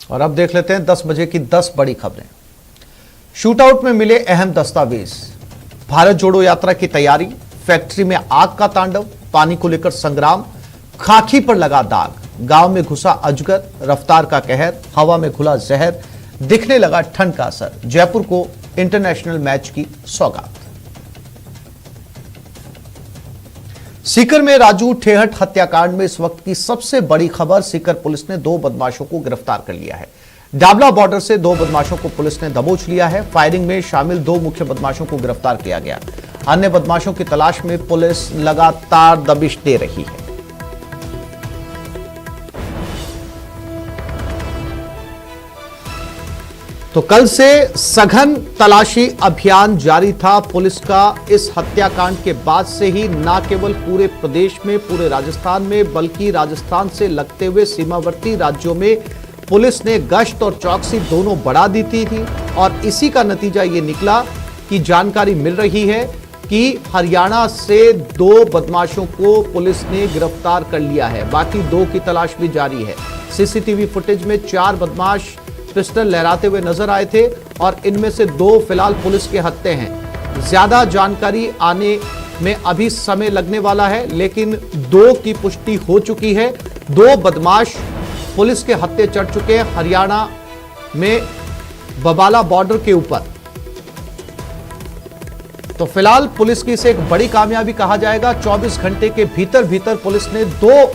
और अब देख लेते हैं 10 बजे की 10 बड़ी खबरें। शूटआउट में मिले अहम दस्तावेज, भारत जोड़ो यात्रा की तैयारी, फैक्ट्री में आग का तांडव, पानी को लेकर संग्राम, खाकी पर लगा दाग, गांव में घुसा अजगर, रफ्तार का कहर, हवा में घुला जहर, दिखने लगा ठंड का असर, जयपुर को इंटरनेशनल मैच की सौगात। सीकर में राजू ठेहट हत्याकांड में इस वक्त की सबसे बड़ी खबर, सीकर पुलिस ने 2 बदमाशों को गिरफ्तार कर लिया है। डाबला बॉर्डर से 2 बदमाशों को पुलिस ने दबोच लिया है। फायरिंग में शामिल 2 मुख्य बदमाशों को गिरफ्तार किया गया। अन्य बदमाशों की तलाश में पुलिस लगातार दबिश दे रही है। तो कल से सघन तलाशी अभियान जारी था पुलिस का। इस हत्याकांड के बाद से ही न केवल पूरे प्रदेश में, पूरे राजस्थान में, बल्कि राजस्थान से लगते हुए सीमावर्ती राज्यों में पुलिस ने गश्त और चौकसी दोनों बढ़ा दी थी। और इसी का नतीजा ये निकला कि जानकारी मिल रही है कि हरियाणा से 2 बदमाशों को पुलिस ने गिरफ्तार कर लिया है। बाकी 2 की तलाश भी जारी है। सीसीटीवी फुटेज में 4 बदमाश पिस्टल लहराते हुए नजर आए थे और इनमें से 2 फिलहाल पुलिस के हत्थे हैं। ज्यादा जानकारी आने में अभी समय लगने वाला है, लेकिन 2 की पुष्टि हो चुकी है। 2 बदमाश पुलिस के हत्थे चढ़ चुके हैं हरियाणा में बबाला बॉर्डर के ऊपर। तो फिलहाल पुलिस की इसे एक बड़ी कामयाबी कहा जाएगा। 24 घंटे के भीतर भीतर पुलिस ने 2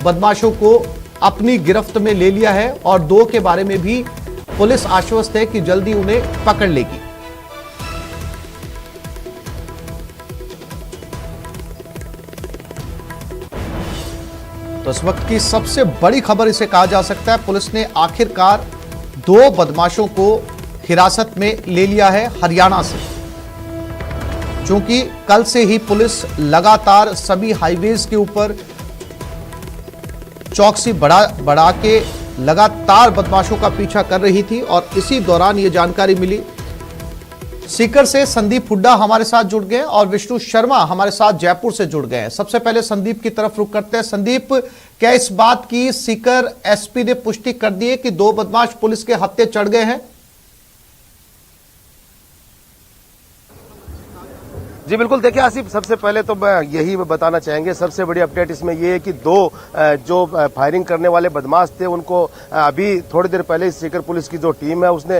बदमाशों को अपनी गिरफ्त में ले लिया है और 2 के बारे में भी पुलिस आश्वस्त है कि जल्दी उन्हें पकड़ लेगी। तो इस वक्त की सबसे बड़ी खबर इसे कहा जा सकता है, पुलिस ने आखिरकार 2 बदमाशों को हिरासत में ले लिया है हरियाणा से। क्योंकि कल से ही पुलिस लगातार सभी हाईवेज के ऊपर चौकसी बढ़ा के लगातार बदमाशों का पीछा कर रही थी और इसी दौरान ये जानकारी मिली। सीकर से संदीप हुड्डा हमारे साथ जुड़ गए और विष्णु शर्मा हमारे साथ जयपुर से जुड़ गए हैं। सबसे पहले संदीप की तरफ रुख करते हैं। संदीप, क्या इस बात की सीकर एसपी ने पुष्टि कर दी है कि 2 बदमाश पुलिस के हत्थे चढ़ गए हैं? जी बिल्कुल, देखिए आसिफ, सबसे पहले तो मैं यही बताना चाहेंगे, सबसे बड़ी अपडेट इसमें ये है कि 2 जो फायरिंग करने वाले बदमाश थे उनको अभी थोड़ी देर पहले सीकर पुलिस की जो टीम है उसने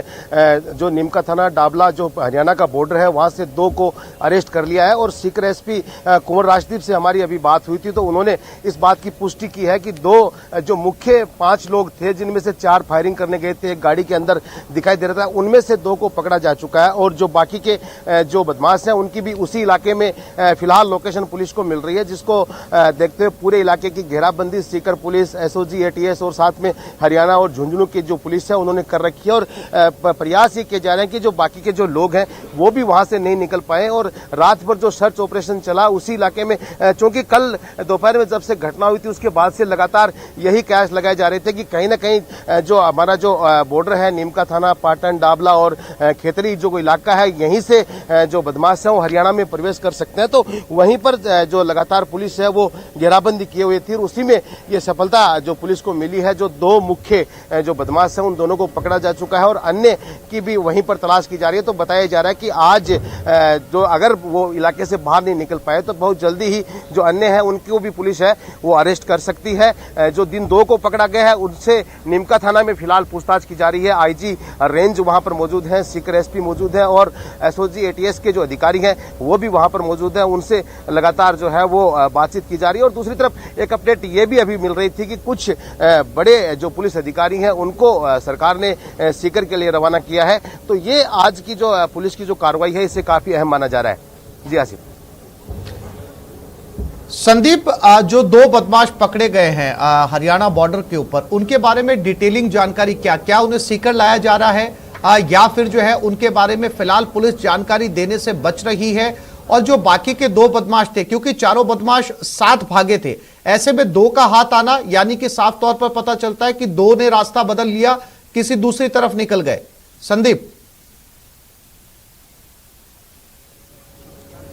जो नीमका थाना डाबला जो हरियाणा का बॉर्डर है वहां से 2 को अरेस्ट कर लिया है। और सीकर एसपी कुंवर राजदीप से हमारी अभी बात हुई थी तो उन्होंने इस बात की पुष्टि की है कि 2 जो मुख्य 5 लोग थे जिनमें से 4 फायरिंग करने गए थे, एक गाड़ी के अंदर दिखाई दे रहा था, उनमें से 2 को पकड़ा जा चुका है। और जो बाकी के जो बदमाश हैं उनकी भी उसी इलाके में फिलहाल लोकेशन पुलिस को मिल रही है, जिसको देखते हुए पूरे इलाके की घेराबंदी सीकर पुलिस, एसओजी, एटीएस और साथ में हरियाणा और झुंझुनू की जो पुलिस है उन्होंने कर रखी है। और प्रयास ये किए जा रहे हैं कि जो बाकी के जो लोग हैं वो भी वहां से नहीं निकल पाए। और रात भर जो सर्च ऑपरेशन चला उसी इलाके में, चूंकि कल दोपहर में जब से घटना हुई थी उसके बाद से लगातार यही कैश लगाए जा रहे थे कि कहीं ना कहीं जो हमारा जो बॉर्डर है नीमका थाना, पाटन, डाबला और खेतरी जो इलाका है, यहीं से जो बदमाश है वो हरियाणा में प्रवेश कर सकते हैं। तो वहीं पर जो लगातार पुलिस है वो घेराबंदी किए हुए थी और उसी में ये सफलता जो पुलिस को मिली है। जो 2 मुख्य जो बदमाश हैं उन दोनों को पकड़ा जा चुका है और अन्य की भी वहीं पर तलाश की जा रही है। तो बताया जा रहा है कि आज जो अगर वो इलाके से बाहर नहीं निकल पाए तो बहुत जल्दी ही जो अन्य है उनको भी पुलिस है वो अरेस्ट कर सकती है। जो दिन 2 को पकड़ा गया है उनसे नीमका थाना में फिलहाल पूछताछ की जा रही है। आईजी रेंज वहां पर मौजूद है, सीकर एसपी मौजूद है और एसओजी, एटीएस के जो अधिकारी हैं वो भी वहां पर मौजूद है, उनसे लगातार जो है वो बातचीत की जा रही है। और दूसरी तरफ एक अपडेट ये भी अभी मिल रही थी कि कुछ बड़े जो पुलिस अधिकारी हैं उनको सरकार ने सीकर के लिए रवाना किया है। तो ये आज की जो पुलिस की जो कार्रवाई है इसे काफी अहम माना जा रहा है। जी आसिफ। संदीप, जो 2 बदमाश पकड़े गए हैं हरियाणा बॉर्डर के ऊपर, उनके बारे में डिटेलिंग जानकारी क्या उन्हें सीकर लाया जा रहा है या फिर जो है उनके बारे में फिलहाल पुलिस जानकारी देने से बच रही है? और जो बाकी के 2 बदमाश थे, क्योंकि चारों बदमाश साथ भागे थे, ऐसे में 2 का हाथ आना यानी कि साफ तौर पर पता चलता है कि 2 ने रास्ता बदल लिया, किसी दूसरी तरफ निकल गए। संदीप,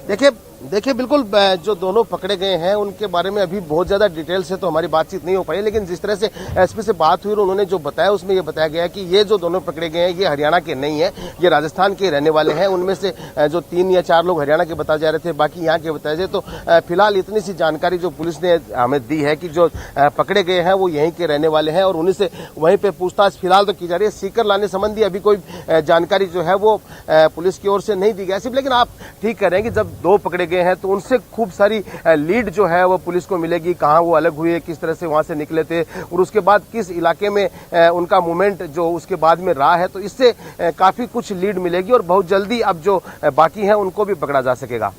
देखिए देखिए बिल्कुल जो दोनों पकड़े गए हैं उनके बारे में अभी बहुत ज्यादा डिटेल से तो हमारी बातचीत नहीं हो पाई, लेकिन जिस तरह से एसपी से बात हुई और उन्होंने जो बताया उसमें ये बताया गया है कि ये जो दोनों पकड़े गए हैं ये हरियाणा के नहीं है, ये राजस्थान के रहने वाले हैं। उनमें से जो 3 या 4 लोग हरियाणा के बताए जा रहे थे, बाकी यहाँ के बताए जाए। तो फिलहाल इतनी सी जानकारी जो पुलिस ने हमें दी है कि जो पकड़े गए हैं वो यहीं के रहने वाले हैं और उन्हीं से वहीं पे पूछताछ फिलहाल तो की जा रही है। सीकर लाने संबंधी अभी कोई जानकारी जो है वो पुलिस की ओर से नहीं दी गई सिर्फ, लेकिन आप ठीक कह रहे हैं कि जब 2 पकड़े गए हैं तो उनसे खूब सारी लीड जो है वो पुलिस को मिलेगी, कहां वो अलग हुए, किस तरह से वहां से निकले थे और उसके बाद किस इलाके में उनका मूवमेंट जो उसके बाद में रहा है। तो इससे काफी कुछ लीड मिलेगी और बहुत जल्दी अब जो बाकी हैं उनको भी पकड़ा जा सकेगा।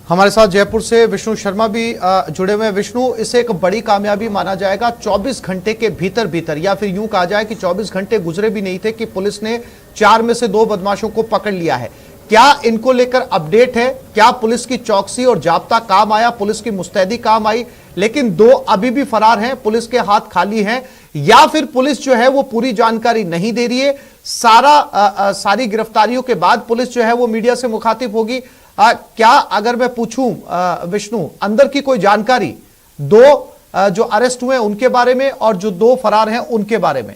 हमारे साथ जयपुर से विष्णु शर्मा भी जुड़े हुए हैं। विष्णु, इसे एक बड़ी कामयाबी माना जाएगा। 24 घंटे के भीतर भीतर, या फिर यूं कहा जाए कि 24 घंटे गुजरे भी नहीं थे कि पुलिस ने 4 में से 2 बदमाशों को पकड़ लिया है। क्या इनको लेकर अपडेट है? क्या पुलिस की चौकसी और जाब्ता काम आया, पुलिस की मुस्तैदी काम आई, लेकिन 2 अभी भी फरार हैं, पुलिस के हाथ खाली हैं, या फिर पुलिस जो है वो पूरी जानकारी नहीं दे रही है? सारी गिरफ्तारियों के बाद पुलिस जो है वो मीडिया से मुखातिब होगी। क्या, अगर मैं पूछूं विष्णु, अंदर की कोई जानकारी 2 जो अरेस्ट हुए उनके बारे में और जो 2 फरार हैं उनके बारे में?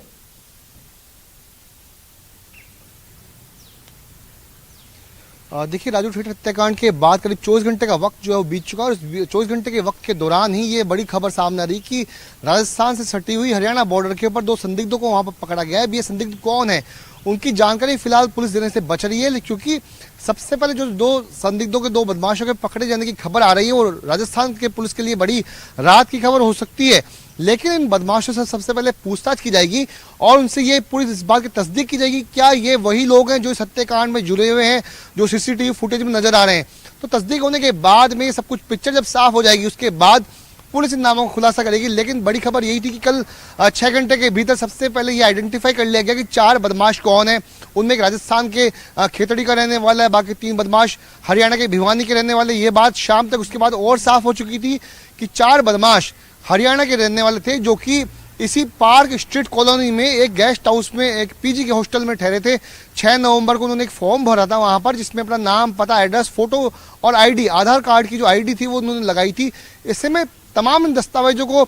देखिए राजू ठेठ हत्याकांड के बाद करीब 24 घंटे का वक्त जो है वो बीत चुका है और 24 घंटे के वक्त के दौरान ही ये बड़ी खबर सामने आ रही कि राजस्थान से सटी हुई हरियाणा बॉर्डर के ऊपर 2 संदिग्धों को वहां पर पकड़ा गया है। ये संदिग्ध कौन है उनकी जानकारी फिलहाल पुलिस देने से बच रही है, क्योंकि सबसे पहले जो 2 संदिग्धों के 2 बदमाशों के पकड़े जाने की खबर आ रही है और राजस्थान के पुलिस के लिए बड़ी राहत की खबर हो सकती है। लेकिन इन बदमाशों से सबसे पहले पूछताछ की जाएगी और उनसे ये पूरी इस बात की तस्दीक की जाएगी क्या ये वही लोग हैं जो इस हत्याकांड में जुड़े हुए हैं, जो सीसीटीवी फुटेज में नजर आ रहे हैं। तो तस्दीक होने के बाद में सब कुछ पिक्चर जब साफ हो जाएगी उसके बाद पुलिस इन नामों का खुलासा करेगी। लेकिन बड़ी खबर यही थी कि कल 6 घंटे के भीतर सबसे पहले ये आइडेंटिफाई कर लिया गया कि 4 बदमाश कौन है। उनमें एक राजस्थान के खेतड़ी का रहने वाला है, बाकी 3 बदमाश हरियाणा के भिवानी के रहने वाले। ये बात शाम तक उसके बाद और साफ हो चुकी थी कि 4 बदमाश हरियाणा के रहने वाले थे जो कि इसी पार्क स्ट्रीट कॉलोनी में एक गेस्ट हाउस में एक पीजी के हॉस्टल में ठहरे थे। 6 नवंबर को उन्होंने एक फॉर्म भरा था वहां पर जिसमें अपना नाम, पता, एड्रेस, फोटो और आईडी, आधार कार्ड की जो आईडी थी वो उन्होंने लगाई थी। इससे में तमाम इन दस्तावेजों को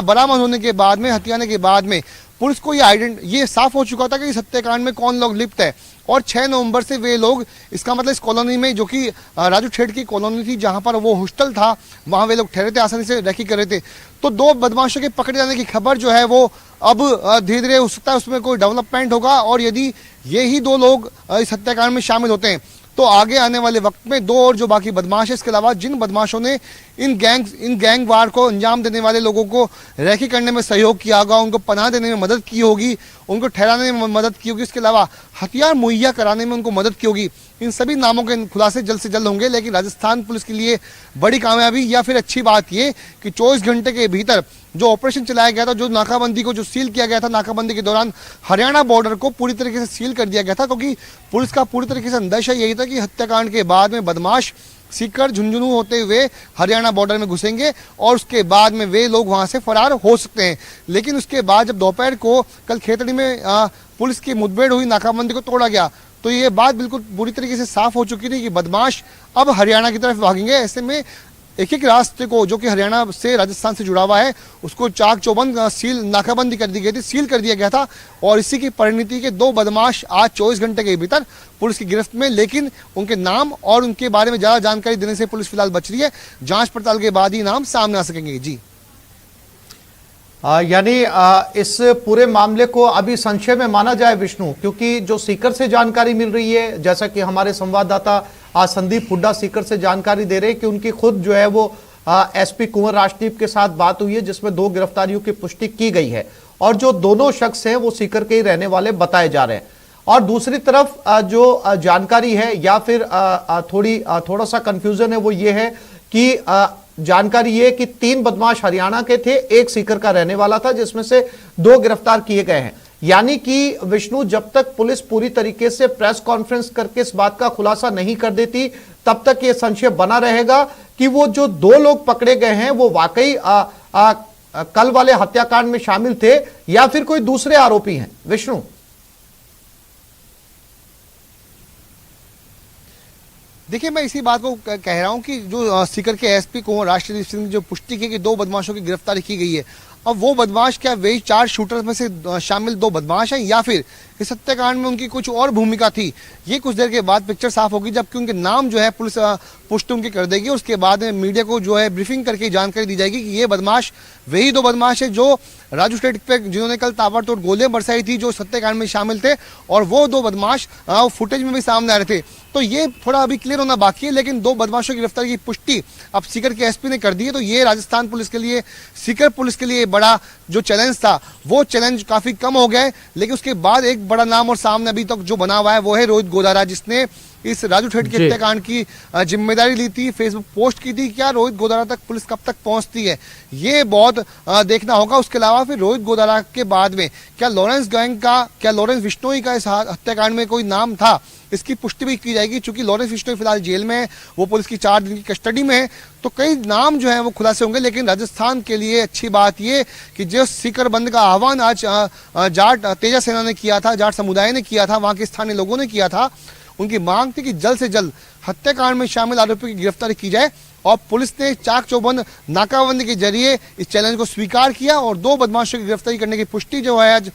बरामद होने के बाद में, हथियाने के बाद में पुलिस को ये साफ हो चुका था कि इस हत्याकांड में कौन लोग लिप्त है। और 6 नवंबर से वे लोग, इसका मतलब इस कॉलोनी में जो कि राजू ठेठ की कॉलोनी थी जहां पर वो हॉस्टल था, वहां वे लोग ठहरे थे, आसानी से रैकी कर रहे थे। तो 2 बदमाशों के पकड़े जाने की खबर जो है वो अब धीरे धीरे हो सकता है उसमें कोई डेवलपमेंट होगा और यदि ये ही 2 लोग इस हत्याकांड में शामिल होते हैं तो आगे आने वाले वक्त में 2 और जो बाकी बदमाश है, इसके अलावा जिन बदमाशों ने इन गैंग वार को अंजाम देने वाले लोगों को रैकी करने में सहयोग किया होगा, उनको पनाह देने में मदद की होगी, उनको ठहराने में मदद की होगी, इसके अलावा हथियार मुहैया कराने में उनको मदद की होगी, इन सभी नामों के खुलासे जल्द से जल्द होंगे। लेकिन राजस्थान पुलिस के लिए बड़ी कामयाबी या फिर अच्छी बात ये कि 24 घंटे के भीतर जो ऑपरेशन चलाया गया था, जो नाकाबंदी को जो सील किया गया था, नाकाबंदी के दौरान हरियाणा बॉर्डर को पूरी तरीके से सील कर दिया गया था, क्योंकि पुलिस का पूरी तरीके से अंदेशा यही था कि हत्याकांड के बाद में बदमाश सीकर झुंझुनू होते हुए हरियाणा बॉर्डर में घुसेंगे और उसके बाद में वे लोग वहां से फरार हो सकते हैं। लेकिन उसके बाद जब दोपहर को कल खेतड़ी में पुलिस की मुठभेड़ हुई, नाकाबंदी को तोड़ा गया, तो ये बात बिल्कुल पूरी तरीके से साफ हो चुकी थी कि बदमाश अब हरियाणा की तरफ भागेंगे। ऐसे में एक रास्ते को जो कि हरियाणा से राजस्थान से जुड़ा हुआ है उसको चाक चौबंद सील, नाकाबंदी कर दी गई थी, सील कर दिया गया था और इसी की परिणति के 2 बदमाश आज 24 घंटे के भीतर पुलिस की गिरफ्त में। लेकिन उनके नाम और उनके बारे में ज्यादा जानकारी देने से पुलिस फिलहाल बच रही है, जांच पड़ताल के बाद ही नाम सामने आ सकेंगे। जी यानी इस पूरे मामले को अभी संशय में माना जाए विष्णु, क्योंकि जो सीकर से जानकारी मिल रही है, जैसा कि हमारे संवाददाता संदीप हुड्डा सीकर से जानकारी दे रहे हैं कि उनकी खुद जो है वो एसपी कुंवर राजदीप के साथ बात हुई है जिसमें 2 गिरफ्तारियों की पुष्टि की गई है और जो दोनों शख्स हैं वो सीकर के ही रहने वाले बताए जा रहे हैं। और दूसरी तरफ जो जानकारी है या फिर थोड़ा सा कंफ्यूजन है वो ये है कि जानकारी ये कि 3 बदमाश हरियाणा के थे, 1 सीकर का रहने वाला था, जिसमें से 2 गिरफ्तार किए गए हैं। यानी कि विष्णु, जब तक पुलिस पूरी तरीके से प्रेस कॉन्फ्रेंस करके इस बात का खुलासा नहीं कर देती तब तक ये संशय बना रहेगा कि वो जो 2 लोग पकड़े गए हैं वो वाकई कल वाले हत्याकांड में शामिल थे या फिर कोई दूसरे आरोपी हैं। विष्णु देखिए, मैं इसी बात को कह रहा हूं कि जो सीकर के एसपी कुंवर राष्ट्रदीप सिंह ने जो पुष्टि की कि 2 बदमाशों की गिरफ्तारी की गई है, अब वो बदमाश क्या वही 4 शूटर में से शामिल 2 बदमाश हैं या फिर इस हत्याकांड में उनकी कुछ और भूमिका थी, ये कुछ देर के बाद पिक्चर साफ होगी, जबकि उनके नाम जो है पुलिस पुष्टि उनकी कर देगी। उसके बाद मीडिया को जो है ब्रीफिंग करके जानकारी दी जाएगी कि ये बदमाश वही 2 बदमाश है जो राजू स्टेट पे जिन्होंने कल ताबड़तोड़ गोलियां बरसाई थी, जो हत्याकांड में शामिल थे, और वो 2 बदमाश फुटेज में भी सामने आ रहे थे। तो ये थोड़ा अभी क्लियर होना बाकी है, लेकिन 2 बदमाशों की गिरफ्तारी की पुष्टि अब सीकर के एसपी ने कर दी है। तो ये राजस्थान पुलिस के लिए, सीकर पुलिस के लिए बड़ा जो चैलेंज था, वो चैलेंज काफी कम हो गया है। लेकिन उसके बाद एक बड़ा नाम और सामने अभी तक जो बना हुआ है वो है रोहित गोदारा, जिसने इस राजू ठेठ के हत्याकांड की जिम्मेदारी ली थी, फेसबुक पोस्ट की थी। क्या रोहित गोदारा तक पुलिस कब तक पहुंचती है, ये बहुत देखना होगा। उसके अलावा फिर रोहित गोदारा के बाद में क्या लॉरेंस गैंग का, क्या लॉरेंस बिश्नोई का इस हत्याकांड में कोई नाम था, इसकी पुष्टि भी की जाएगी। चूंकि लॉरेंस बिश्नोई फिलहाल जेल में है, वो पुलिस की 4 दिन की कस्टडी में है, तो कई नाम जो है वो खुलासे होंगे। लेकिन राजस्थान के लिए अच्छी बात ये कि जो सीकर बंद का आह्वान आज जाट तेजा सेना ने किया था, जाट समुदाय ने किया था, वहां के स्थानीय लोगों ने किया था, उनकी मांग थी कि जल्द से जल्द हत्याकांड में शामिल आरोपियों की गिरफ्तारी की जाए। और पुलिस ने चाक चौबंद नाकाबंदी के जरिए इस चैलेंज को स्वीकार किया और 2 बदमाशों की गिरफ्तारी करने की पुष्टि जो है आज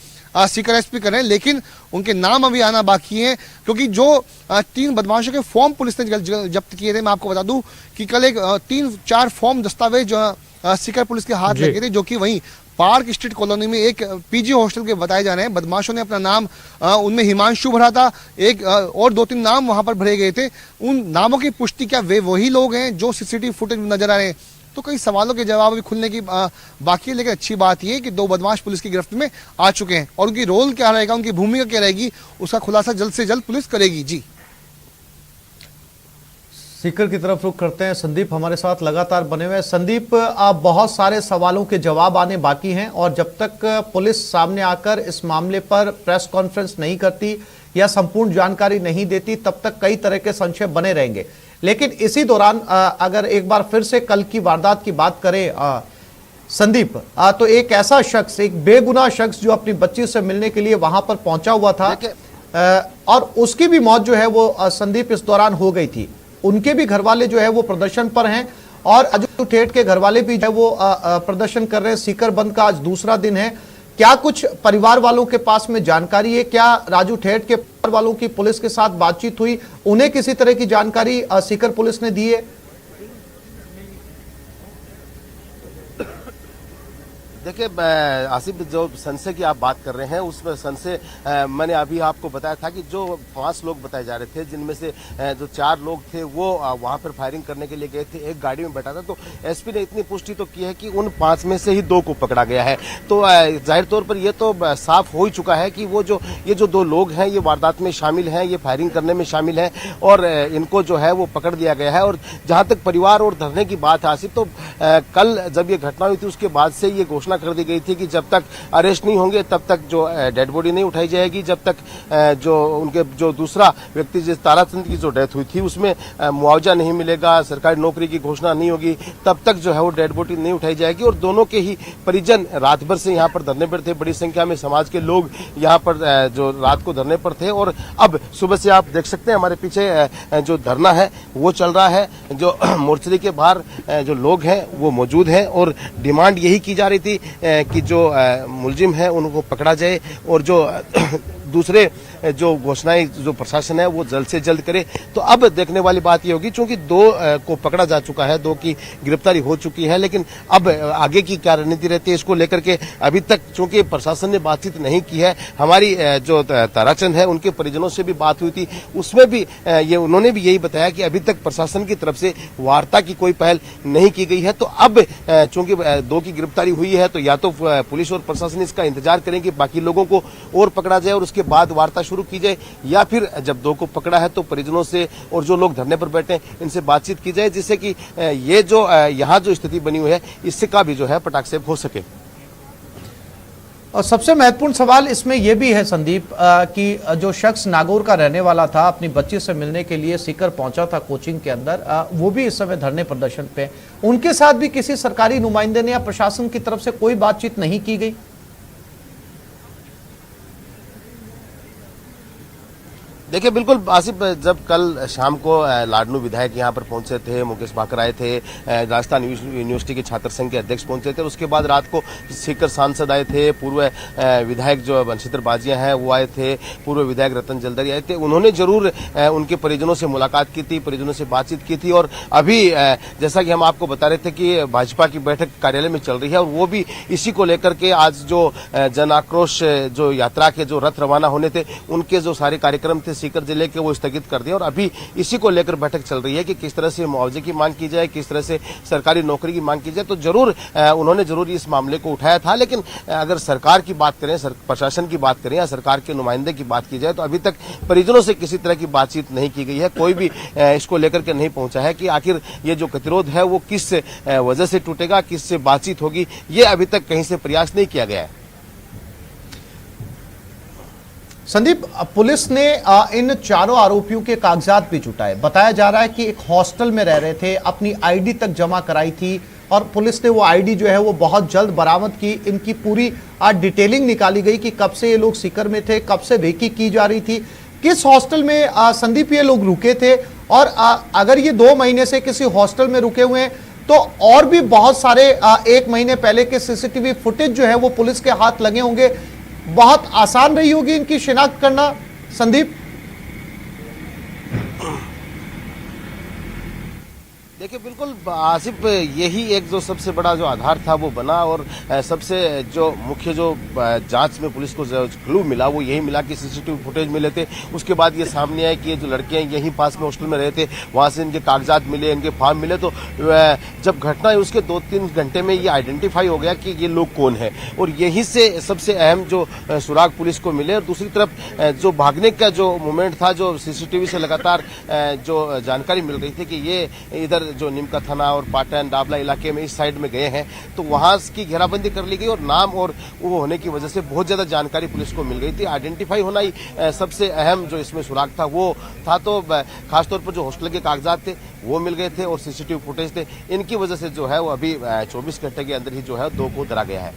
सीकर एसपी कर रहे हैं। लेकिन उनके नाम अभी आना बाकी है, क्योंकि जो 3 बदमाशों के फॉर्म पुलिस ने जब्त किए थे। मैं आपको बता दूं कि कल एक 3-4 फॉर्म दस्तावेज सीकर पुलिस के हाथ लगे थे, जो कि वहीं पार्क स्ट्रीट कॉलोनी में एक पीजी हॉस्टल के बताए जा रहे हैं। बदमाशों ने अपना नाम उनमें हिमांशु भरा था, एक और 2-3 नाम वहां पर भरे गए थे। उन नामों की पुष्टि क्या वे वही लोग हैं जो सीसीटीवी फुटेज में नजर आ रहे हैं? तो कई सवालों के जवाब भी खुलने की बाकी है। लेकिन अच्छी बात यह है कि 2 बदमाश पुलिस की गिरफ्त में आ चुके हैं और उनकी रोल क्या रहेगा, उनकी भूमिका क्या रहेगी, उसका खुलासा जल्द से जल्द पुलिस करेगी। जी, सीकर की तरफ रुख करते हैं। संदीप हमारे साथ लगातार बने हुए हैं। संदीप, आप बहुत सारे सवालों के जवाब आने बाकी हैं और जब तक पुलिस सामने आकर इस मामले पर प्रेस कॉन्फ्रेंस नहीं करती या संपूर्ण जानकारी नहीं देती, तब तक कई तरह के संशय बने रहेंगे। लेकिन इसी दौरान अगर एक बार फिर से कल की वारदात की बात करें संदीप, तो एक ऐसा शख्स, एक बेगुनाह शख्स जो अपनी बच्ची से मिलने के लिए वहां पर पहुंचा हुआ था और उसकी भी मौत जो है वो संदीप इस दौरान हो गई थी। उनके भी घर वाले जो है वो प्रदर्शन पर हैं और राजू ठेठ के घर वाले भी जो है वो प्रदर्शन कर रहे हैं। सीकर बंद का आज दूसरा दिन है। क्या कुछ परिवार वालों के पास में जानकारी है? क्या राजू ठेठ के परिवार वालों की पुलिस के साथ बातचीत हुई? उन्हें किसी तरह की जानकारी सीकर पुलिस ने दी है? देखिए आसिफ, जो संशय की आप बात कर रहे हैं उसमें संशय मैंने अभी आपको बताया था कि जो 5 लोग बताए जा रहे थे, जिनमें से जो 4 लोग थे वो वहां पर फायरिंग करने के लिए गए थे, एक गाड़ी में बैठा था। तो एसपी ने इतनी पुष्टि तो की है कि उन 5 में से ही 2 को पकड़ा गया है। तो जाहिर तौर पर ये तो साफ हो ही चुका है कि वो जो ये जो 2 लोग हैं ये वारदात में शामिल हैं, ये फायरिंग करने में शामिल हैं और इनको जो है वो पकड़ लिया गया है। और जहां तक परिवार और धरने की बात है आसिफ, तो कल जब ये घटना हुई थी उसके बाद से ये घोषणा कर दी गई थी कि जब तक अरेस्ट नहीं होंगे तब तक जो डेड बॉडी नहीं उठाई जाएगी, जब तक जो उनके जो दूसरा व्यक्ति जिस ताराचंद की जो डेथ हुई थी उसमें मुआवजा नहीं मिलेगा, सरकारी नौकरी की घोषणा नहीं होगी, तब तक जो है वो डेड बॉडी नहीं उठाई जाएगी। और दोनों के ही परिजन रात भर से यहाँ पर धरने पर थे। बड़ी संख्या में समाज के लोग यहाँ पर जो रात को धरने पर थे और अब सुबह से आप देख सकते हैं हमारे पीछे जो धरना है वो चल रहा है। जो मोर्चरी के बाहर जो लोग हैं वो मौजूद हैं और डिमांड यही की जा रही थी कि जो मुलजिम है उनको पकड़ा जाए और जो दूसरे जो घोषणाएं जो प्रशासन है वो जल्द से जल्द करे। तो अब देखने वाली बात ये होगी, चूंकि 2 को पकड़ा जा चुका है, 2 की गिरफ्तारी हो चुकी है, लेकिन अब आगे की क्या रणनीति रहती है इसको लेकर के अभी तक चूंकि प्रशासन ने बातचीत नहीं की है। हमारी जो ताराचंद है उनके परिजनों से भी बात हुई थी, उसमें भी ये उन्होंने भी यही बताया कि अभी तक प्रशासन की तरफ से वार्ता की कोई पहल नहीं की गई है। तो अब चूंकि 2 की गिरफ्तारी हुई है तो या तो पुलिस और प्रशासन इसका इंतजार करेंगे बाकी लोगों को और पकड़ा जाए और उसके बाद वार्ता शुरू की जाए, या फिर जब 2 को पकड़ा है तो परिजनों से और जो लोग धरने पर बैठे इनसे बातचीत की जाए, जिससे कि ये जो यहाँ जो स्थिति बनी हुई है इससे का भी जो है पटाक्षेप हो सके। और सबसे महत्वपूर्ण सवाल इसमें यह भी है संदीप कि जो शख्स नागौर का रहने वाला था, अपनी बच्ची से मिलने के लिए सीकर पहुंचा था कोचिंग के अंदर, वो भी इस समय धरने प्रदर्शन पे, उनके साथ भी किसी सरकारी नुमाइंदे ने या प्रशासन की तरफ से कोई बातचीत नहीं की गई? देखिए बिल्कुल आसिफ, जब कल शाम को लाडनू विधायक यहाँ पर पहुंचे थे, मुकेश भाकर आए थे, राजस्थान यूनिवर्सिटी के छात्र संघ के अध्यक्ष पहुंचे थे, उसके बाद रात को सीकर सांसद आए थे, पूर्व विधायक जो बंशीधर बाजिया हैं वो आए थे, पूर्व विधायक रतन जलदरी आए थे। उन्होंने जरूर उनके परिजनों से मुलाकात की थी, परिजनों से बातचीत की थी। और अभी जैसा कि हम आपको बता रहे थे कि भाजपा की बैठक कार्यालय में चल रही है और वो भी इसी को लेकर के आज जो जन आक्रोश जो यात्रा के जो रथ रवाना होने थे उनके जो सारे कार्यक्रम थे सीकर जिले के वो स्थगित कर दिए और अभी इसी को लेकर बैठक चल रही है कि किस तरह से मुआवजे की मांग की जाए, किस तरह से सरकारी नौकरी की मांग की जाए। तो जरूर उन्होंने जरूर इस मामले को उठाया था, लेकिन अगर सरकार की बात करें, प्रशासन की बात करें या सरकार के नुमाइंदे की बात की जाए तो अभी तक परिजनों से किसी तरह की बातचीत नहीं की गई है। कोई भी इसको लेकर के नहीं पहुंचा है कि आखिर ये जो गतिरोध है वो किस वजह से टूटेगा, किससे बातचीत होगी, ये अभी तक कहीं से प्रयास नहीं किया गया है। संदीप, पुलिस ने इन चारों आरोपियों के कागजात भी जुटाए। बताया जा रहा है कि एक हॉस्टल में रह रहे थे, अपनी आईडी तक जमा कराई थी और पुलिस ने वो आईडी जो है वो बहुत जल्द बरामद की। इनकी पूरी डिटेलिंग निकाली गई कि कब से ये लोग सीकर में थे, कब से रेकी की जा रही थी, किस हॉस्टल में संदीप ये लोग रुके थे। और अगर ये 2 महीने से किसी हॉस्टल में रुके हुए हैं तो और भी बहुत सारे 1 महीने पहले के सीसीटीवी फुटेज जो है वो पुलिस के हाथ लगे होंगे। बहुत आसान रही होगी इनकी शिनाख्त करना, संदीप। देखिए बिल्कुल आसिफ, यही एक जो सबसे बड़ा जो आधार था वो बना और सबसे जो मुख्य जो जांच में पुलिस को जो क्लू मिला वो यही मिला कि सीसीटीवी फुटेज मिले थे। उसके बाद ये सामने आया कि ये जो लड़के हैं यहीं पास में हॉस्टल में रहे थे, वहां से इनके कागजात मिले, इनके फॉर्म मिले। तो जब घटना है उसके 2-3 घंटे में ये आइडेंटिफाई हो गया कि ये लोग कौन है और यहीं से सबसे अहम जो सुराग पुलिस को मिले। और दूसरी तरफ जो भागने का जो मूवमेंट था, जो सीसीटीवी से लगातार जो जानकारी मिल रही थी कि ये इधर जो नीमका थाना और पाटन डाबला इलाके में इस साइड में गए हैं, तो वहां की घेराबंदी कर ली गई और नाम और वो होने की वजह से बहुत ज्यादा जानकारी पुलिस को मिल गई थी। आइडेंटिफाई होना ही सबसे अहम जो इसमें सुराग था वो था। तो खासतौर पर जो हॉस्टल के कागजात थे वो मिल गए थे और सीसीटीवी फुटेज थे। इनकी वजह से जो है वो अभी 24 घंटे के अंदर ही जो है 2 को धरा गया है।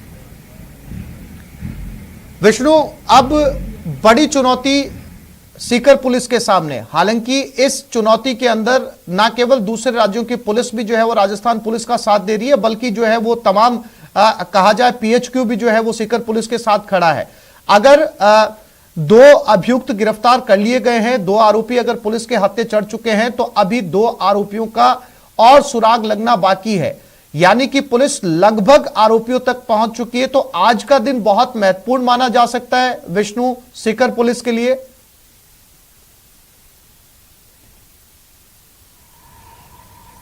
विष्णु, अब बड़ी चुनौती सीकर पुलिस के सामने। हालांकि इस चुनौती के अंदर न केवल दूसरे राज्यों की पुलिस भी जो है वो राजस्थान पुलिस का साथ दे रही है, बल्कि जो है वो तमाम कहा जाए पीएचक्यू भी जो है वो सीकर पुलिस के साथ खड़ा है। अगर 2 अभियुक्त गिरफ्तार कर लिए गए हैं, 2 आरोपी अगर पुलिस के हत्थे चढ़ चुके हैं, तो अभी 2 आरोपियों का और सुराग लगना बाकी है। यानी कि पुलिस लगभग आरोपियों तक पहुंच चुकी है। तो आज का दिन बहुत महत्वपूर्ण माना जा सकता है विष्णु, सीकर पुलिस के लिए।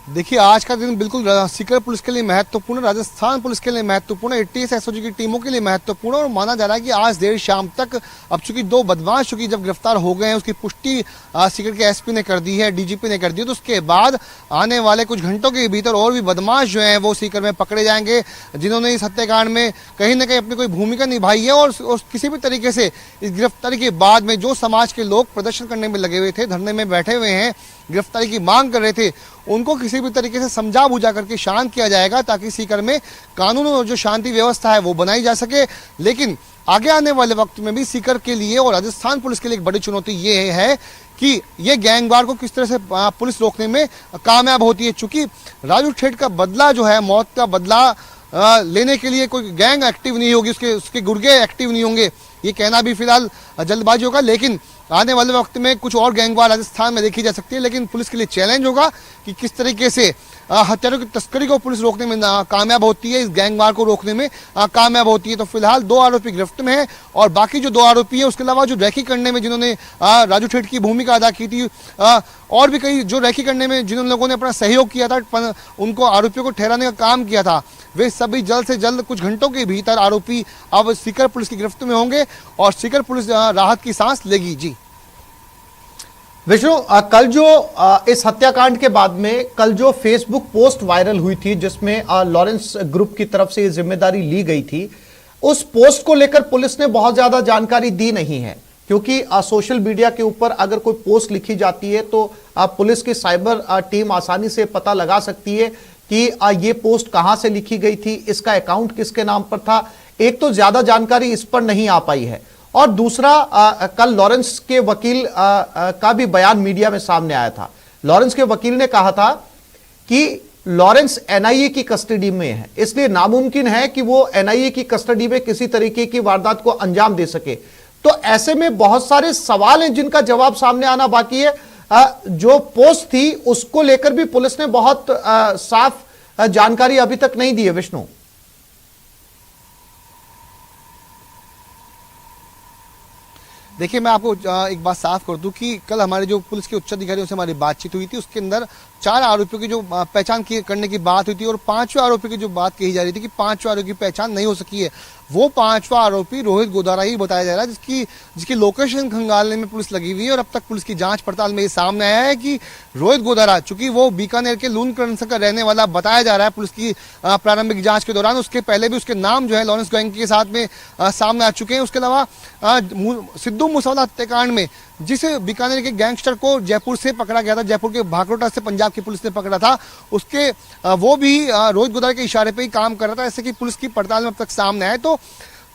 देखिए, आज का दिन बिल्कुल सीकर पुलिस के लिए महत्वपूर्ण, राजस्थान पुलिस के लिए महत्वपूर्ण, एटीएस एसओजी की टीमों के लिए महत्वपूर्ण। और माना जा रहा है कि आज देर शाम तक अब चूंकि 2 बदमाश चूंकि जब गिरफ्तार हो गए हैं उसकी पुष्टि सीकर के एसपी ने कर दी है, डीजीपी ने कर दी है, तो उसके बाद आने वाले कुछ घंटों के भीतर और भी बदमाश जो हैं वो सीकर में पकड़े जाएंगे, जिन्होंने इस हत्याकांड में कहीं ना कहीं अपनी कोई भूमिका निभाई है। और किसी भी तरीके से इस गिरफ्तारी के बाद में जो समाज के लोग प्रदर्शन करने में लगे हुए थे, धरने में बैठे हुए हैं, गिरफ्तारी की मांग कर रहे थे, उनको किसी भी तरीके से समझा बुझा करके शांत किया जाएगा ताकि सीकर में कानून और जो शांति व्यवस्था है वो बनाई जा सके। लेकिन आगे आने वाले वक्त में भी सीकर के लिए और राजस्थान पुलिस के लिए एक बड़ी चुनौती ये है कि ये गैंगवार को किस तरह से पुलिस रोकने में कामयाब होती है। चूंकि राजू ठेठ का बदला जो है, मौत का बदला लेने के लिए कोई गैंग एक्टिव नहीं होगी, उसके गुर्गे एक्टिव नहीं होंगे, ये कहना भी फिलहाल जल्दबाजी होगा। लेकिन आने वाले वक्त में कुछ और गैंगवार राजस्थान में देखी जा सकती है। लेकिन पुलिस के लिए चैलेंज होगा कि किस तरीके से हत्यारों की तस्करी को पुलिस रोकने में कामयाब होती है, इस गैंगवार को रोकने में कामयाब होती है। तो फिलहाल 2 आरोपी गिरफ्त में हैं और बाकी जो 2 आरोपी हैं उसके अलावा जो रैकी करने में जिन्होंने राजू ठेठ की भूमिका अदा की थी, और भी कई जो रैकी करने में जिन लोगों ने अपना सहयोग किया था, उनको आरोपियों को ठहराने का काम किया था, वे सभी जल्द से जल्द कुछ घंटों के भीतर आरोपी अब सीकर पुलिस की गिरफ्त में होंगे और सीकर पुलिस राहत की सांस लेगी। जी विष्णु, कल जो इस हत्याकांड के बाद में कल जो फेसबुक पोस्ट वायरल हुई थी जिसमें लॉरेंस ग्रुप की तरफ से ये जिम्मेदारी ली गई थी, उस पोस्ट को लेकर पुलिस ने बहुत ज्यादा जानकारी दी नहीं है, क्योंकि सोशल मीडिया के ऊपर अगर कोई पोस्ट लिखी जाती है तो पुलिस की साइबर टीम आसानी से पता लगा सकती है कि ये पोस्ट कहां से लिखी गई थी, इसका अकाउंट किसके नाम पर था। एक तो ज्यादा जानकारी इस पर नहीं आ पाई है और दूसरा कल लॉरेंस के वकील का भी बयान मीडिया में सामने आया था। लॉरेंस के वकील ने कहा था कि लॉरेंस एनआईए की कस्टडी में है, इसलिए नामुमकिन है कि वो एनआईए की कस्टडी में किसी तरीके की वारदात को अंजाम दे सके। तो ऐसे में बहुत सारे सवाल हैं जिनका जवाब सामने आना बाकी है। जो पोस्ट थी उसको लेकर भी पुलिस ने बहुत साफ जानकारी अभी तक नहीं दी है। विष्णु, देखिए, मैं आपको एक बात साफ कर दूं कि कल हमारे जो पुलिस के उच्च अधिकारियों से हमारी बातचीत हुई थी, उसके अंदर 4 आरोपियों की जो पहचान करने की बात हुई थी और 5वें आरोपी की जो बात कही जा रही थी कि 5वें आरोपी की पहचान नहीं हो सकी है। वो 5वां आरोपी रोहित गोदारा ही बताया जा रहा है, जिसकी लोकेशन खंगालने में पुलिस लगी हुई है। और अब तक पुलिस की जांच पड़ताल में ये सामने आया है कि रोहित गोदारा, चूंकि वो बीकानेर के लून करंस का रहने वाला बताया जा रहा है पुलिस की प्रारंभिक जांच के दौरान। उसके पहले भी उसके नाम जो है लॉरेंस गैंग के साथ में सामने आ चुके हैं। उसके अलावा सिद्धू मूसेवाला हत्याकांड में जिस बीकानेर के गैंगस्टर को जयपुर से पकड़ा गया था, जयपुर के भाखरोटा से पंजाब की पुलिस ने पकड़ा था, उसके वो भी रोहित गोदारा के इशारे पे ही काम कर रहा था, ऐसे कि पुलिस की पड़ताल में अब तक सामने आए। तो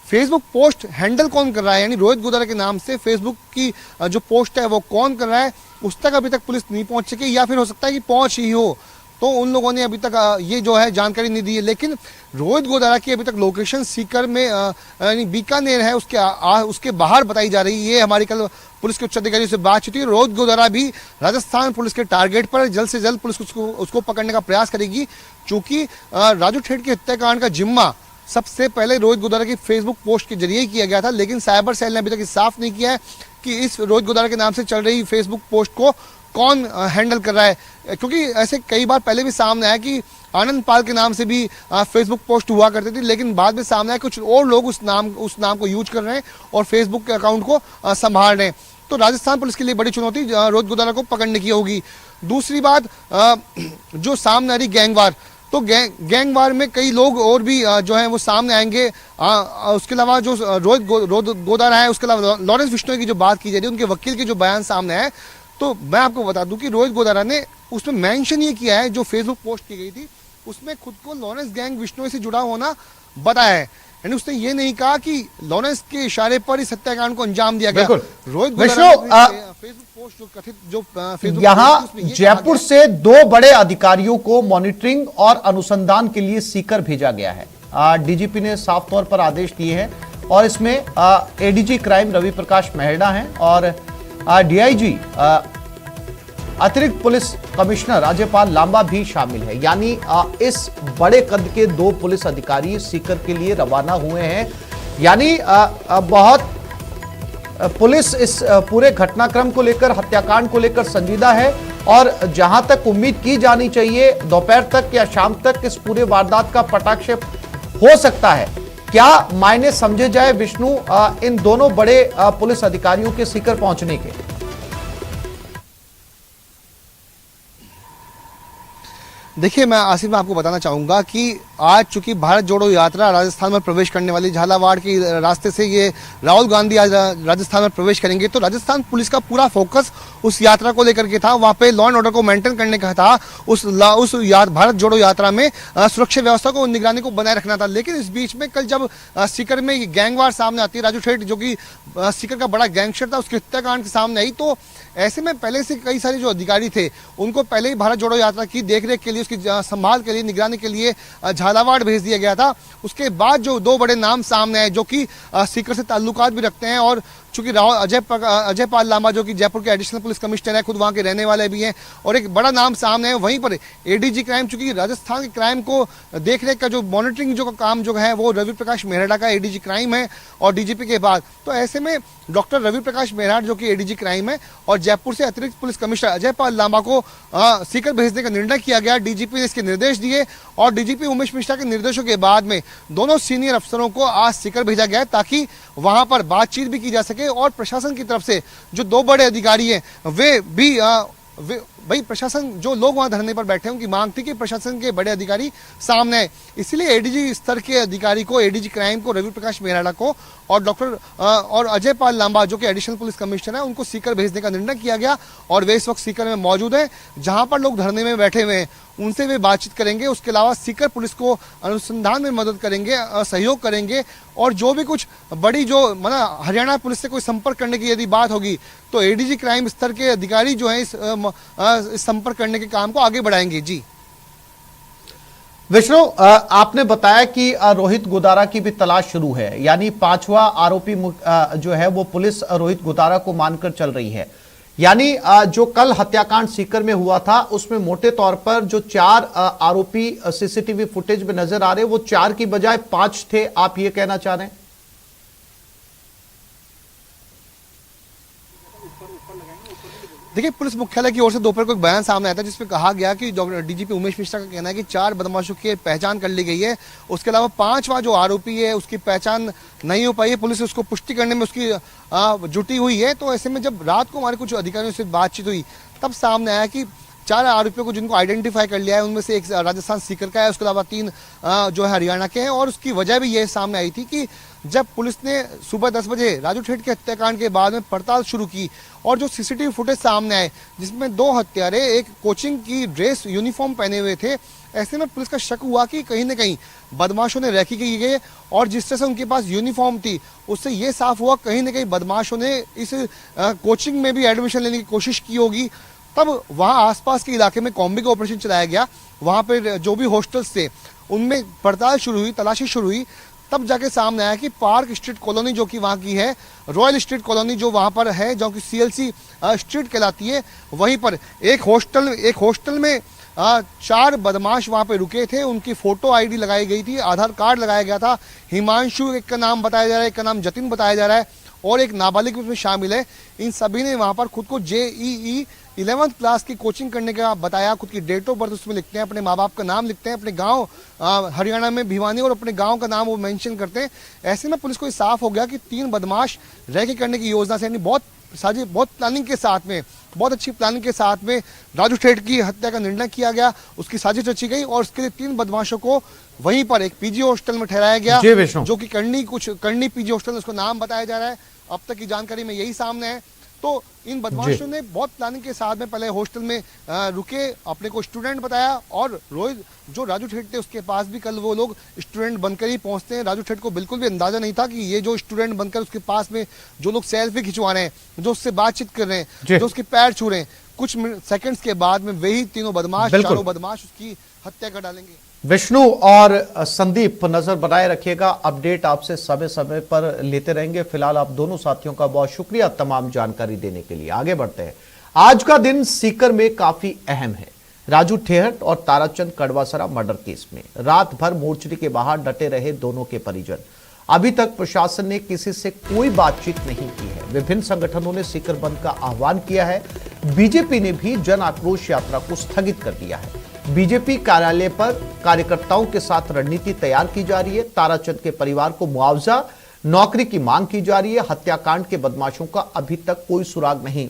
फेसबुक पोस्ट हैंडल कौन कर रहा है, यानी रोहित गोदारा के नाम से फेसबुक की जो पोस्ट है वो कौन कर रहा है, उस तक अभी तक पुलिस नहीं पहुंच सकी, या फिर हो सकता है कि पहुंच ही हो। तो उन लोगों ने अभी तक ये जो है जानकारी नहीं दी है। लेकिन रोहित गोदारा की अभी तक लोकेशन सीकर में यानी बीकानेर है उसके बाहर बताई जा रही है। हमारी कल पुलिस के उच्च अधिकारियों से बातचीत हुई। रोहित गोदारा भी राजस्थान पुलिस के टारगेट पर, जल्द से जल्द पुलिस उसको पकड़ने का प्रयास करेगी, क्योंकि राजू ठेठ के हत्याकांड का जिम्मा सबसे पहले रोहित गोदारा की फेसबुक पोस्ट के जरिए किया गया था। लेकिन साइबर सेल ने अभी तक साफ नहीं किया है कि इस रोहित गोदारा के नाम से चल रही फेसबुक पोस्ट को कौन हैंडल कर रहा है, क्योंकि ऐसे कई बार पहले भी सामने आया कि आनंद पाल के नाम से भी फेसबुक पोस्ट हुआ करती थी, लेकिन बाद में सामने आया कुछ और लोग उस नाम को यूज कर रहे हैं और फेसबुक के अकाउंट को संभाल रहे हैं। तो राजस्थान पुलिस के लिए बड़ी चुनौती रोहित गोदारा को पकड़ने की होगी। दूसरी बात, जो सामने आ रही गैंगवार, तो गैंगवार में कई लोग और भी जो है वो सामने आएंगे। उसके अलावा जो रोहित गोदारा है, उसके अलावा लॉरेंस बिश्नोई की जो बात की जा रही है, उनके वकील के जो बयान सामने है, तो मैं आपको बता दूं कि रोहित गोदारा ने उसमें मेंशन ये किया है, जो फेसबुक पोस्ट की गई थी उसमें खुद को लॉरेंस गैंग बिश्नोई से जुड़ा होना बताया है। यानी उसने ये नहीं कहा कि लॉरेंस के इशारे पर इस हत्याकांड को अंजाम दिया गया। रोहित गोदारा फेसबुक पोस्ट जो कथित जो यहाँ जयपुर से 2 बड़े अधिकारियों को मॉनिटरिंग और अनुसंधान के लिए सीकर भेजा गया है। डीजीपी ने साफ तौर पर आदेश दिए हैं और इसमें एडीजी क्राइम रवि प्रकाश मेहरा हैं और डीआईजी अतिरिक्त पुलिस कमिश्नर अजयपाल लांबा भी शामिल है। यानी इस बड़े कद के 2 पुलिस अधिकारी सीकर के लिए रवाना हुए हैं। यानी बहुत पुलिस इस पूरे घटनाक्रम को लेकर, हत्याकांड को लेकर संजीदा है और जहां तक उम्मीद की जानी चाहिए दोपहर तक या शाम तक इस पूरे वारदात का पटाक्षेप हो सकता है। क्या मायने समझे जाए विष्णु इन दोनों बड़े पुलिस अधिकारियों के सीकर पहुंचने के? देखिए, मैं आसिफ में आपको बताना चाहूंगा कि आज चूंकि भारत जोड़ो यात्रा राजस्थान में प्रवेश करने वाली, झालावाड़ के रास्ते से ये राहुल गांधी आज राजस्थान में प्रवेश करेंगे, तो राजस्थान पुलिस का पूरा फोकस उस यात्रा को लेकर के था। वहां पे लॉ एंड ऑर्डर को मेंटेन करने का था। उस भारत जोड़ो यात्रा में सुरक्षा व्यवस्था को, निगरानी को बनाए रखना था। लेकिन इस बीच में कल जब सीकर में गैंगवार सामने आती है, राजू ठेठ जो कि सीकर का बड़ा गैंगस्टर था, उसके हत्याकांड के सामने आई, तो ऐसे में पहले से कई सारे जो अधिकारी थे उनको पहले ही भारत जोड़ो यात्रा की देखरेख के लिए, उसकी संभाल के लिए, निगरानी के लिए झालावाड़ भेज दिया गया था। उसके बाद जो 2 बड़े नाम सामने आए जो कि सीकर से ताल्लुकात भी रखते हैं, और चूंकि अजयपाल लांबा जो कि जयपुर के एडिशनल पुलिस कमिश्नर है, खुद वहां के रहने वाले भी हैं, और एक बड़ा नाम सामने है वहीं पर एडीजी क्राइम, चूंकि राजस्थान के क्राइम को देखरेख का जो मॉनिटरिंग जो काम जो है वो रवि प्रकाश मेहरा का एडीजी क्राइम है और डीजीपी के बाद। तो ऐसे में डॉक्टर रवि प्रकाश मेहरा जो कि एडीजी क्राइम है और जयपुर से अतिरिक्त पुलिस कमिश्नर अजयपाल लांबा को सीकर भेजने का निर्णय किया गया। डीजीपी ने इसके निर्देश दिए और डीजीपी उमेश मिश्रा के निर्देशों के बाद में दोनों सीनियर अफसरों को आज सीकर भेजा गया ताकि वहां पर बातचीत भी की जा सके और प्रशासन की तरफ से जो 2 बड़े अधिकारी हैं वे भी भाई प्रशासन, जो लोग वहां धरने पर बैठे हैं उनकी मांग थी कि प्रशासन के बड़े अधिकारी सामने आए, इसलिए एडीजी स्तर के अधिकारी को, एडीजी क्राइम को, रवि प्रकाश मेहरा को और और अजयपाल लांबा जो कि एडिशनल पुलिस कमिश्नर है, उनको सीकर भेजने का निर्णय किया गया और वे इस वक्त सीकर में मौजूद हैं जहां पर लोग धरने में बैठे हुए हैं। उनसे वे बातचीत करेंगे। उसके अलावा सीकर पुलिस को अनुसंधान में मदद करेंगे, सहयोग करेंगे, और जो भी कुछ बड़ी जो हरियाणा पुलिस से कोई संपर्क करने की यदि बात होगी तो एडीजी क्राइम स्तर के अधिकारी जो है इस संपर्क करने के काम को आगे बढ़ाएंगे। जी विष्णु, आपने बताया कि रोहित गोदारा की भी तलाश शुरू है, यानी 5वां आरोपी जो है वो पुलिस रोहित गोदारा को मानकर चल रही है। यानी जो कल हत्याकांड सीकर में हुआ था उसमें मोटे तौर पर जो 4 आरोपी सीसीटीवी फुटेज में नजर आ रहे वो 4 की बजाय 5 थे, आप ये कहना चाह रहे हैं? देखिए, पुलिस मुख्यालय की ओर से दोपहर को एक बयान सामने आया था जिसमें कहा गया कि डीजीपी उमेश मिश्रा का कहना है कि 4 बदमाशों की पहचान कर ली गई है। उसके अलावा 5वां जो आरोपी है उसकी पहचान नहीं हो पाई है, पुलिस उसको पुष्टि करने में उसकी जुटी हुई है। तो ऐसे में जब रात को हमारे कुछ अधिकारियों से बातचीत हुई तब सामने आया कि 4 आरोपियों को जिनको आइडेंटिफाई कर लिया है उनमें से एक राजस्थान सीकर का है, उसके अलावा 3 जो है हरियाणा के हैं। और उसकी वजह भी ये सामने आई थी कि जब पुलिस ने सुबह 10 बजे राजू ठेठ के हत्याकांड के बाद में पड़ताल शुरू की और जो सीसीटीवी फुटेज सामने आए जिसमें 2 हत्यारे एक कोचिंग की ड्रेस यूनिफॉर्म पहने हुए थे, ऐसे में पुलिस का शक हुआ कि कहीं ना कहीं बदमाशों ने रैकी की गई। और जिस तरह से उनके पास यूनिफॉर्म थी उससे ये साफ हुआ कहीं ना कहीं बदमाशों ने इस कोचिंग में भी एडमिशन लेने की कोशिश की होगी। तब वहां आसपास के इलाके में कॉम्बिंग ऑपरेशन चलाया गया, वहां पर जो भी हॉस्टल्स थे उनमें पड़ताल शुरू हुई, तलाशी शुरू हुई। तब जाके सामने आया कि पार्क स्ट्रीट कॉलोनी जो कि वहां की है, रॉयल स्ट्रीट कॉलोनी जो वहां पर है, जो कि सीएलसी स्ट्रीट कहलाती है, वहीं पर एक हॉस्टल में 4 बदमाश वहां पे रुके थे। उनकी फोटो आईडी लगाई गई थी, आधार कार्ड लगाया गया था। हिमांशु एक का नाम बताया जा रहा है, एक का नाम जतिन बताया जा रहा है और एक नाबालिग उसमें शामिल है। इन सभी ने वहां पर खुद को JEE 11th क्लास की कोचिंग करने का बताया। खुद की डेट ऑफ बर्थ उसमें लिखते हैं, अपने माँ बाप का नाम लिखते हैं, अपने गांव हरियाणा में भिवानी और अपने गांव का नाम वो मेंशन करते हैं। ऐसे में पुलिस को साफ हो गया कि 3 बदमाश रैकी करने की योजना से, यानी बहुत प्लानिंग के साथ में, बहुत अच्छी प्लानिंग के साथ में राजू ठेठ की हत्या का निर्णय किया गया, उसकी साजिश रची गई और उसके लिए 3 बदमाशों को वहीं पर एक पीजी हॉस्टल में ठहराया गया जो कि करनी पीजी हॉस्टल, उसको नाम बताया जा रहा है। अब तक की जानकारी में यही सामने है। तो इन बदमाशों ने बहुत प्लानिंग के साथ में पहले हॉस्टल में रुके, अपने को स्टूडेंट बताया और रोहित जो राजू ठेठ थे उसके पास भी कल वो लोग स्टूडेंट बनकर ही पहुंचते हैं। राजू ठेठ को बिल्कुल भी अंदाजा नहीं था कि ये जो स्टूडेंट बनकर उसके पास में जो लोग सेल्फी खिंचवा रहे हैं, जो उससे बातचीत कर रहे हैं, जो उसके पैर छू रहे हैं, कुछ सेकंड्स के बाद में वही 3 बदमाश, 4 बदमाश उसकी हत्या कर डालेंगे। विष्णु और संदीप नजर बनाए रखिएगा, अपडेट आपसे समय समय पर लेते रहेंगे। फिलहाल आप दोनों साथियों का बहुत शुक्रिया तमाम जानकारी देने के लिए। आगे बढ़ते हैं। आज का दिन सीकर में काफी अहम है। राजू ठेठ और ताराचंद कड़वासरा मर्डर केस में रात भर मोर्चरी के बाहर डटे रहे दोनों के परिजन। अभी तक प्रशासन ने किसी से कोई बातचीत नहीं की है। विभिन्न संगठनों ने सीकर बंद का आह्वान किया है। बीजेपी ने भी जन आक्रोश यात्रा को स्थगित कर दिया है। बीजेपी कार्यालय पर कार्यकर्ताओं के साथ रणनीति तैयार की जा रही है। ताराचंद के परिवार को मुआवजा, नौकरी की मांग की जा रही है। हत्याकांड के बदमाशों का अभी तक कोई सुराग नहीं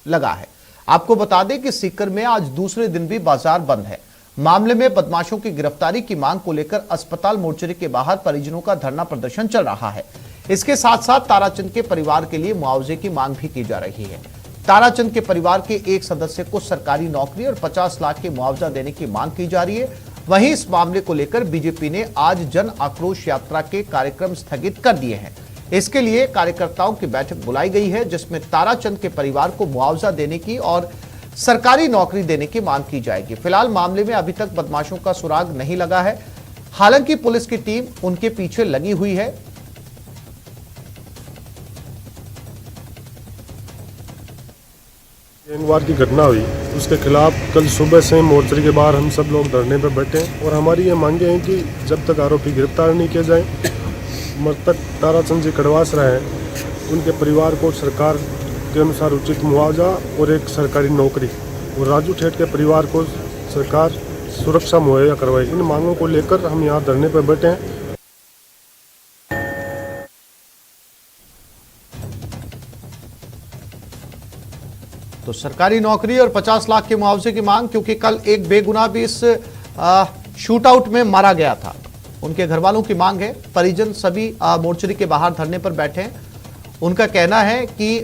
लगा है। आपको बता दें कि सीकर में आज दूसरे दिन भी बाजार बंद है। मामले में बदमाशों की गिरफ्तारी की मांग को लेकर अस्पताल मोर्चरी के बाहर परिजनों का धरना प्रदर्शन चल रहा है। इसके साथ साथ ताराचंद के परिवार के लिए मुआवजे की मांग भी की जा रही है। ताराचंद के परिवार के एक सदस्य को सरकारी नौकरी और 50 लाख के मुआवजा देने की मांग की जा रही है। वहीं इस मामले को लेकर बीजेपी ने आज जन आक्रोश यात्रा के कार्यक्रम स्थगित कर दिए हैं। इसके लिए कार्यकर्ताओं की बैठक बुलाई गई है जिसमें ताराचंद के परिवार को मुआवजा देने की और सरकारी नौकरी देने की मांग की जाएगी। फिलहाल मामले में अभी तक बदमाशों का सुराग नहीं लगा है, हालांकि पुलिस की टीम उनके पीछे लगी हुई है। गैंगवार की घटना हुई उसके खिलाफ कल सुबह से मोर्चरी के बाहर हम सब लोग धरने पर बैठे हैं और हमारी ये मांगे हैं कि जब तक आरोपी गिरफ्तार नहीं किए जाए, मृतक ताराचंद जी कड़वासरा हैं उनके परिवार को सरकार के अनुसार उचित मुआवजा और एक सरकारी नौकरी और राजू ठेठ के परिवार को सरकार सुरक्षा मुहैया करवाए। इन मांगों को लेकर हम यहाँ धरने पर बैठे हैं। तो सरकारी नौकरी और 50 लाख के मुआवजे की मांग, क्योंकि कल एक बेगुनाह भी इस शूटआउट में मारा गया था। उनके घर वालों की मांग है। परिजन सभी मोर्चरी के बाहर धरने पर बैठे हैं। उनका कहना है कि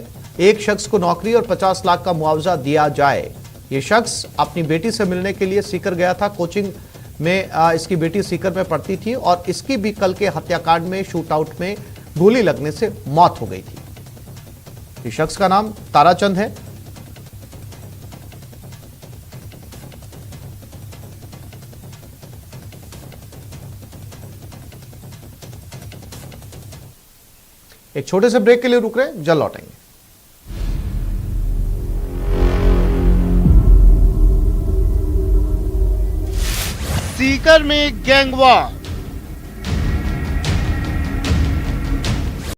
एक शख्स को नौकरी और 50 लाख का मुआवजा दिया जाए। ये शख्स अपनी बेटी से मिलने के लिए सीकर गया था। कोचिंग में इसकी बेटी सीकर में पढ़ती थी और इसकी भी कल के हत्याकांड में शूटआउट में गोली लगने से मौत हो गई थी। इस शख्स का नाम ताराचंद है। एक छोटे से ब्रेक के लिए रुक रहे हैं, जल्द लौटेंगे। सीकर में गैंगवार,